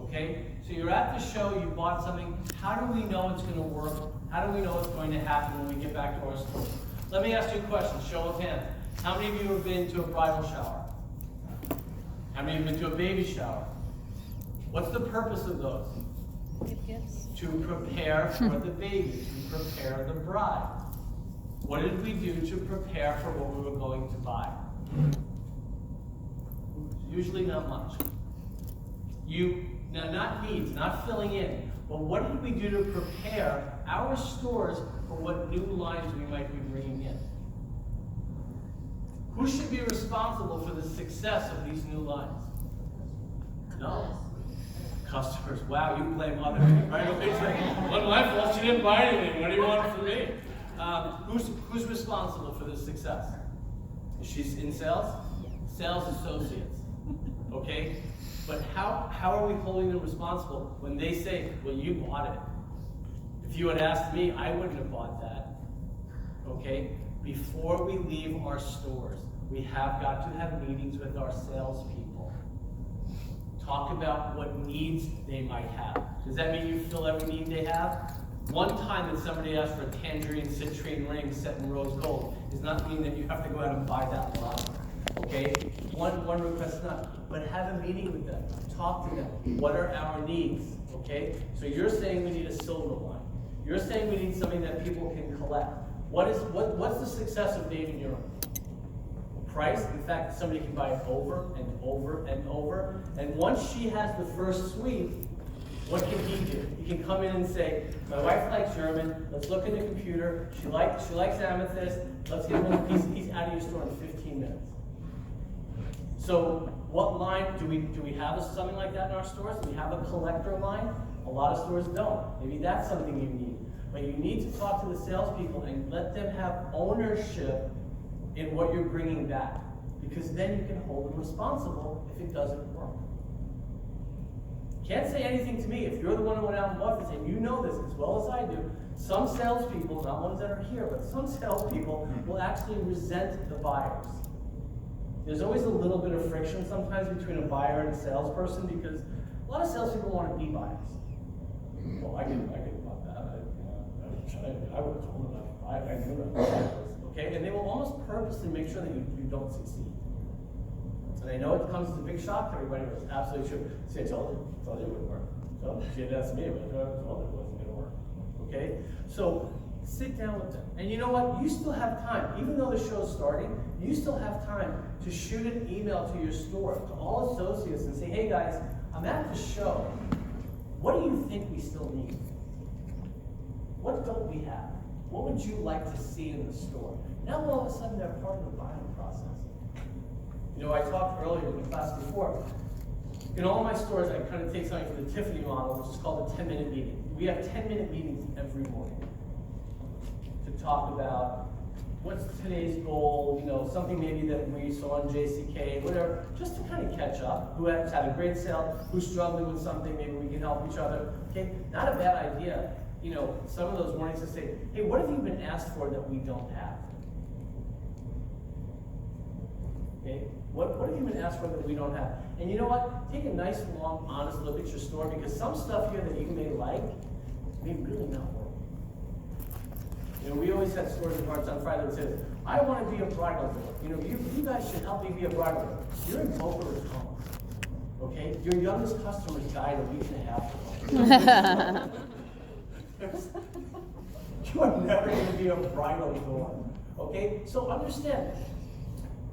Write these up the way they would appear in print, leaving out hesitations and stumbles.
Okay? So you're at the show, you bought something. How do we know it's going to work? How do we know what's going to happen when we get back to our store? Let me ask you a question, show of hands. How many of you have been to a bridal shower? How many have been to a baby shower? What's the purpose of those? Give gifts. To prepare for the baby, to prepare the bride. What did we do to prepare for what we were going to buy? Usually not much. Now not needs, not filling in, but what did we do to prepare our stores for what new lines we might be bringing in? Who should be responsible for the success of these new lines? No. Customers. Wow, you blame others, right? It's like, well, my fault, she didn't buy anything. What do you want from me? Who's responsible for the success? Is she in sales? Sales associates. Okay? But how are we holding them responsible when they say, well, you bought it? If you had asked me, I wouldn't have bought that. Okay? Before we leave our stores, we have got to have meetings with our salespeople. Talk about what needs they might have. Does that mean you fill every need they have? One time that somebody asked for a tangerine citrine ring set in rose gold does not mean that you have to go out and buy that lot. Okay? One request not. But have a meeting with them. Talk to them. What are our needs? Okay? So you're saying we need a silver line. You're saying we need something that people can collect. What's the success of Dave & Euro? Price. In fact, somebody can buy it over and over and over. And once she has the first suite, what can he do? He can come in and say, my wife likes German, let's look in the computer, she likes amethyst, let's get one piece, he's out of your store in 15 minutes. So what line, do we have something like that in our stores? Do we have a collector line? A lot of stores don't. Maybe that's something you need. But you need to talk to the salespeople and let them have ownership in what you're bringing back. Because then you can hold them responsible if it doesn't work. Can't say anything to me if you're the one who went out and bought this, and you know this as well as I do. Some salespeople, not ones that are here, but some salespeople will actually resent the buyers. There's always a little bit of friction sometimes between a buyer and a salesperson because a lot of salespeople want to be buyers. Well, I could have bought that. I would have told them I knew that. Okay, and they will almost purposely make sure that you don't succeed. And I know it comes as a big shock to everybody, but it's absolutely true. See, I told you it wouldn't work. So she had asked me, but I told her it wasn't going to work. Okay? So sit down with them. And you know what? You still have time. Even though the show's starting, you still have time to shoot an email to your store, to all associates, and say, hey guys, I'm at the show. What do you think we still need? What don't we have? What would you like to see in the store? Now all of a sudden they're part of the buying process. You know, I talked earlier in the class before. In all my stores, I kind of take something from the Tiffany model, which is called a 10-minute meeting. We have 10-minute meetings every morning to talk about what's today's goal, you know, something maybe that we saw on JCK, whatever, just to kind of catch up. Who has had a great sale, who's struggling with something, maybe we can help each other. Okay, not a bad idea. You know, some of those mornings to say, hey, what have you been asked for that we don't have? Okay, what have you been asked for that we don't have? And you know what? Take a nice, long, honest look at your store because some stuff here that you may like may really not work. You know, we always had stores in Hearts on Friday that says, I want to be a bridal door. You know, you guys should help me be a bridal door. You're in Boca Raton. Okay? Your youngest customer died a week and a half ago. You are never going to be a bridal door. Okay? So understand,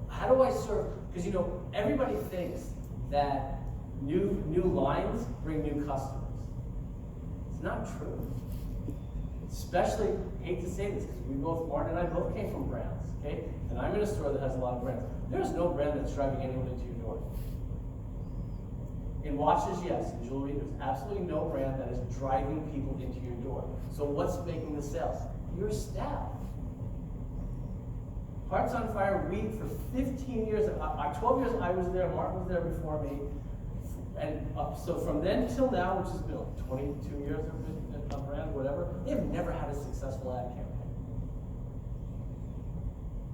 how do I serve? Because you know, everybody thinks that new lines bring new customers. It's not true. Especially, I hate to say this, because Martin and I both came from brands, okay? And I'm in a store that has a lot of brands. There's no brand that's driving anyone into your door. In watches, yes. In jewelry, there's absolutely no brand that is driving people into your door. So what's making the sales? Your staff. Hearts on Fire, we, for 15 years, 12 years I was there, Mark was there before me, and so from then till now, which has been 22 years of a brand, whatever, they've never had a successful ad campaign.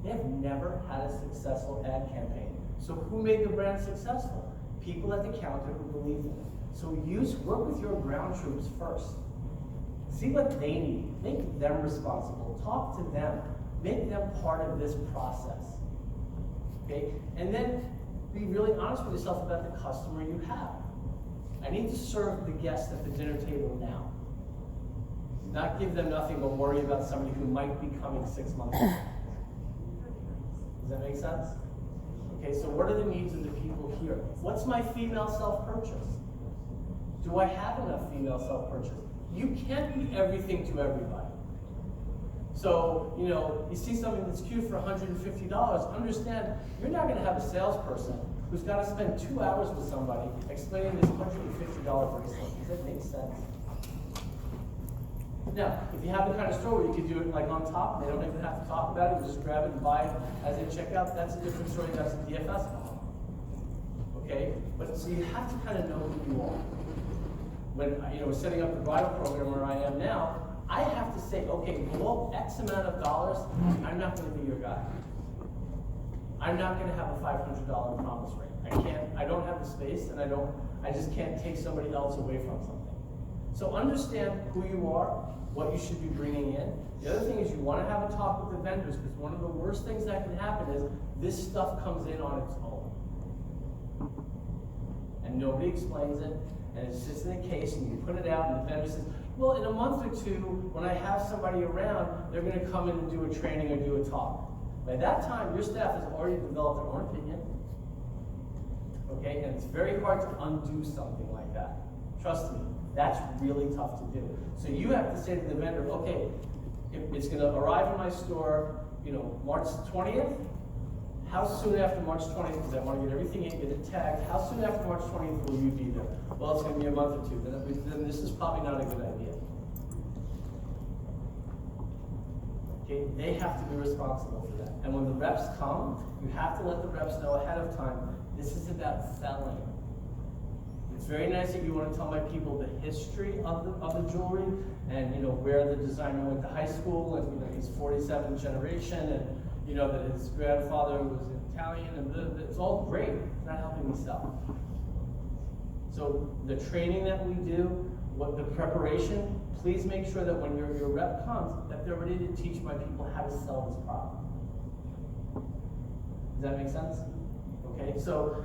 They have never had a successful ad campaign. So who made the brand successful? People at the counter who believe in it. So work with your ground troops first. See what they need. Make them responsible. Talk to them. Make them part of this process. Okay? And then be really honest with yourself about the customer you have. I need to serve the guests at the dinner table now. Not give them nothing but worry about somebody who might be coming 6 months from now. Does that make sense? Okay, so what are the needs of the people here? What's my female self-purchase? Do I have enough female self-purchase? You can't be everything to everybody. So, you see something that's cute for $150, understand you're not gonna have a salesperson who's gotta spend 2 hours with somebody explaining this $150 bracelet. Does that make sense? Now, if you have the kind of store where you could do it like on top, and they don't even have to talk about it, you just grab it and buy it as they check out, that's a different story, that's a DFS model. Okay? But so you have to kind of know who you are. When setting up the bridal program where I am now, I have to say, okay, below X amount of dollars, I'm not going to be your guy. I'm not going to have a $500 promise rate. I don't have the space, and I just can't take somebody else away from something. So understand who you are, what you should be bringing in. The other thing is you want to have a talk with the vendors, because one of the worst things that can happen is this stuff comes in on its own. And nobody explains it, and it sits in a case, and you put it out, and the vendor says, well, in a month or two, when I have somebody around, they're going to come in and do a training or do a talk. By that time, your staff has already developed their own opinion. Okay, and it's very hard to undo something like that. Trust me, that's really tough to do. So you have to say to the vendor, okay, if it's going to arrive in my store, March 20th, how soon after March 20th, because I want to get everything in, get it tagged, how soon after March 20th will you be there? Well, it's going to be a month or two. Then this is probably not a good idea. Okay, they have to be responsible for that. And when the reps come, you have to let the reps know ahead of time, this is about selling. It's very nice that you want to tell my people the history of the jewelry and where the designer went to high school and he's 47th generation and that his grandfather was Italian and it's all great. It's not helping me sell. So the training that we do, the preparation, please make sure that when your rep comes, that they're ready to teach my people how to sell this product. Does that make sense? Okay, so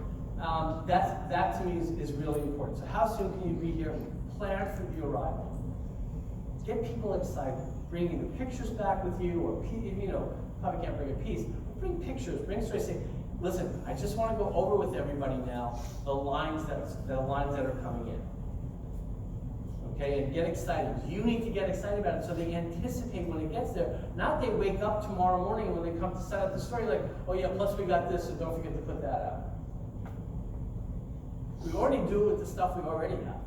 that to me is really important. So how soon can you be here? Plan for the arrival. Get people excited. Bring either pictures back with you, or probably can't bring a piece. Bring pictures. Bring stories. Say, listen, I just want to go over with everybody now the lines that are coming in. Okay, and get excited. You need to get excited about it so they anticipate when it gets there. Not they wake up tomorrow morning and when they come to set up the story, like, oh yeah, plus we got this, so don't forget to put that out. We already do it with the stuff we already have.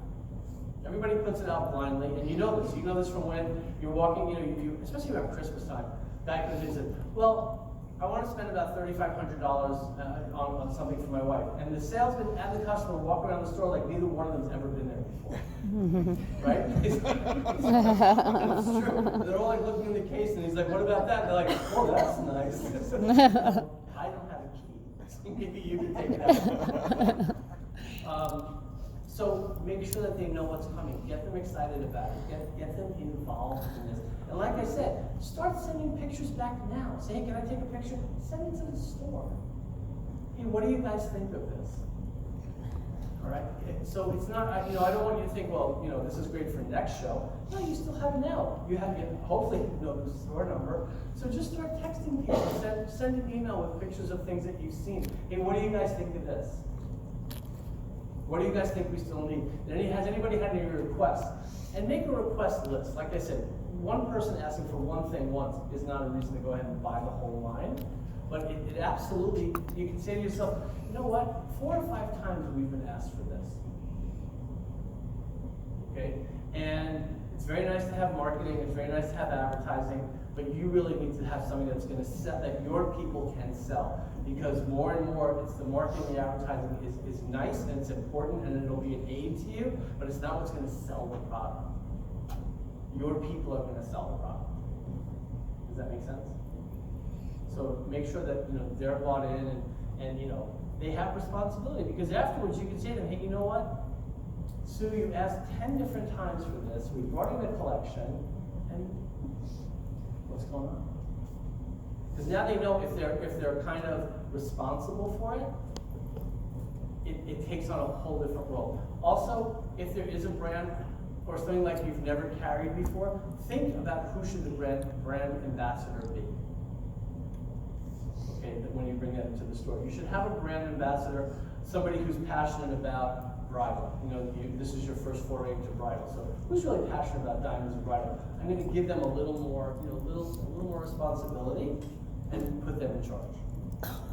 Everybody puts it out blindly, and you know this. You know this from when you're walking, especially around Christmas time. Guy comes in and says, well, I want to spend about $3,500 on something for my wife. And the salesman and the customer walk around the store like neither one of them's ever been there before. Right? It's true. They're all like looking in the case, and he's like, what about that? And they're like, oh, that's nice. I don't have a key, so maybe you can take it out. So make sure that they know what's coming. Get them excited about it. Get them involved in this. And like I said, start sending pictures back now. Say, hey, can I take a picture? Send it to the store. Hey, what do you guys think of this? All right. So it's not, I don't want you to think, well, this is great for next show. No, you still have now. Hopefully you know the store number. So just start texting people. Send an email with pictures of things that you've seen. Hey, what do you guys think of this? What do you guys think we still need? Has anybody had any requests? And make a request list. Like I said, one person asking for one thing once is not a reason to go ahead and buy the whole line. But it absolutely, you can say to yourself, you know what? 4 or 5 times we've been asked for this. Okay? And it's very nice to have marketing, it's very nice to have advertising, but you really need to have something that's going to sell, that your people can sell. Because more and more, it's the marketing and the advertising is nice and it's important and it'll be an aid to you, but it's not what's going to sell the product. Your people are going to sell the product. Does that make sense? So make sure that they're bought in and they have responsibility, because afterwards you can say to them, hey, you know what? Sue, you asked 10 different times for this. We brought in a collection, and what's going on? Because now they know if they're kind of responsible for it, it takes on a whole different role. Also, if there is a brand or something like you've never carried before, think about who should the brand ambassador be. Okay, that when you bring that into the store, you should have a brand ambassador, somebody who's passionate about bridal. You know, this is your first foray into bridal, so who's really passionate about diamonds and bridal? I'm going to give them a little more, a little more responsibility, and put them in charge.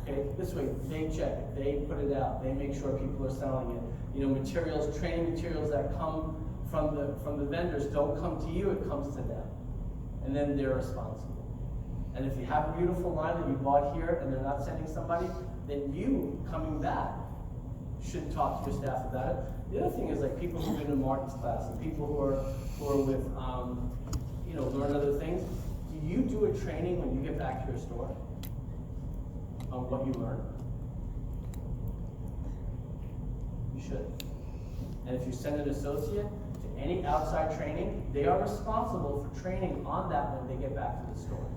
Okay, this way they check it, they put it out, they make sure people are selling it. You know, materials, training materials that come from the vendors don't come to you, it comes to them, and then they're responsible. And if you have a beautiful line that you bought here and they're not sending somebody, then you coming back should talk to your staff about it. The other thing is like people who've been in Martin's class and people who are with learn other things. Do you do a training when you get back to your store on what you learned? You should. And if you send an associate to any outside training, they are responsible for training on that when they get back to the store.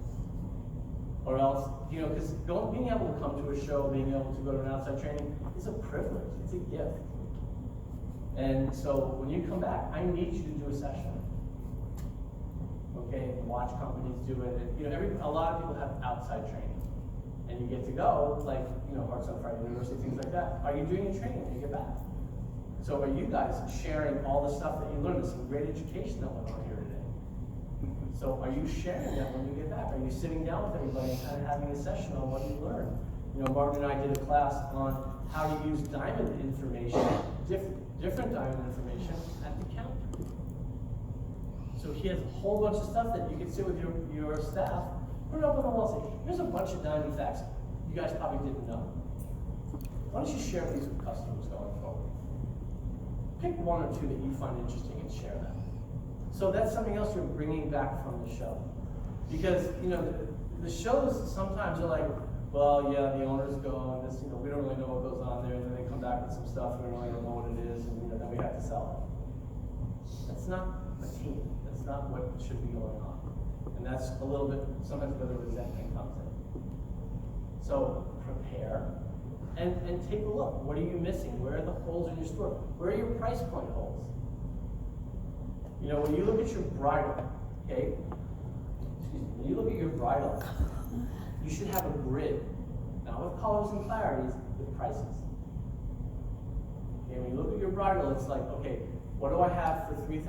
Or else, because being able to come to a show, being able to go to an outside training is a privilege, it's a gift. And so when you come back, I need you to do a session. Okay, watch companies do it. And, a lot of people have outside training. And you get to go, like, Hearts on Friday University, things like that. Are you doing a training when you get back? So are you guys sharing all the stuff that you learned? There's some great education that went on here today. So are you sharing that when you get back? Are you sitting down with everybody and kind of having a session on what you learned? Martin and I did a class on how to use diamond information, different diamond information at the counter. So he has a whole bunch of stuff that you can sit with your staff, put it up on the wall, say, here's a bunch of diamond facts you guys probably didn't know. Why don't you share these with customers going forward? Pick one or two that you find interesting and share them. So that's something else you're bringing back from the show. Because, the shows sometimes are like, well, yeah, the owners go and this, we don't really know what goes on there, and then they come back with some stuff, and we really don't know what it is, and then we have to sell it. That's not a team. That's not what should be going on. And that's a little bit, sometimes where the resentment comes in. So prepare and take a look. What are you missing? Where are the holes in your store? Where are your price point holes? When you look at your bridal, okay? Excuse me, when you look at your bridal, you should have a grid, not with colors and clarities, with prices. Okay, when you look at your bridal, it's like, okay, what do I have for 3,000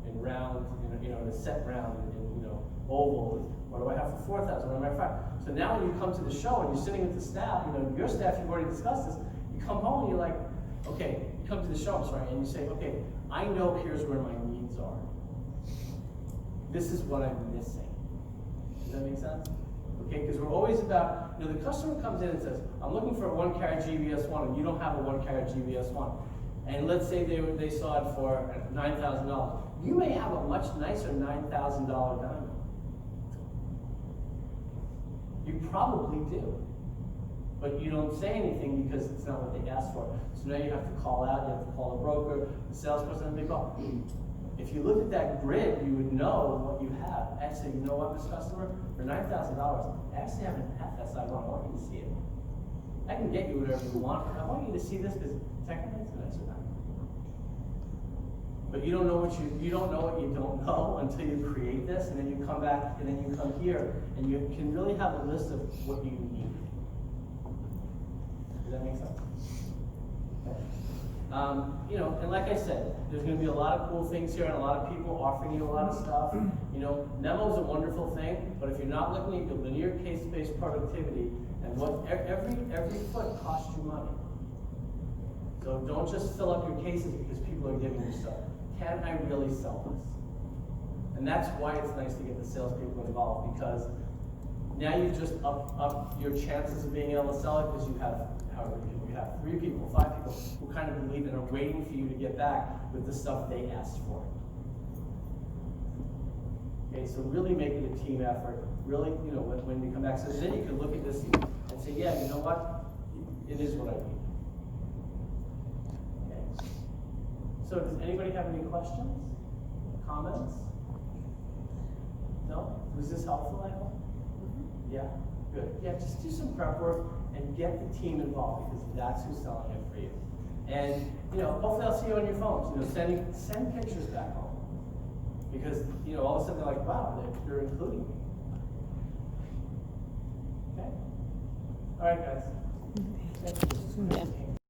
in round, in a set round, in oval? What do I have for 4,000? What am I for? So now when you come to the show and you're sitting with the staff, your staff, you've already discussed this. You come home and you're like, okay, you come to the show, I'm sorry, and you say, okay, I know here's where my needs are. This is what I'm missing. Does that make sense? Okay, because we're always about, the customer comes in and says, I'm looking for a 1-carat GBS1, and you don't have a 1-carat GBS1. And let's say they saw it for $9,000. You may have a much nicer $9,000 diamond. You probably do. But you don't say anything because it's not what they asked for. So now you have to call out, you have to call a broker, the salesperson, and they go, if you look at that grid, you would know what you have. Actually, you know what, this customer? For $9,000, I actually haven't had that side one. I want you to see it. I can get you whatever you want, but I want you to see this because technically it's a nicer diamond. But you don't know what you don't know until you create this, and then you come back, and then you come here, and you can really have a list of what you need. Does that make sense? Okay. And like I said, there's going to be a lot of cool things here, and a lot of people offering you a lot of stuff. Nemo's a wonderful thing, but if you're not looking at your linear case-based productivity, and what every foot costs you money. So don't just fill up your cases because people are giving you stuff. Can I really sell this? And that's why it's nice to get the salespeople involved, because now you've just up your chances of being able to sell it, because you have however many people you have, 3 people, 5 people who kind of believe and are waiting for you to get back with the stuff they asked for. Okay, so really make it a team effort. Really, when you come back, so then you can look at this and say, yeah, you know what? It is what I need. Okay. So does anybody have any questions, comments? No? Was this helpful, I hope? Yeah, good. Yeah, just do some prep work and get the team involved, because that's who's selling it for you. And, hopefully I'll see you on your phones, send pictures back home. Because, all of a sudden they're like, wow, they're including me. Okay? All right, guys. Thank you. Yeah.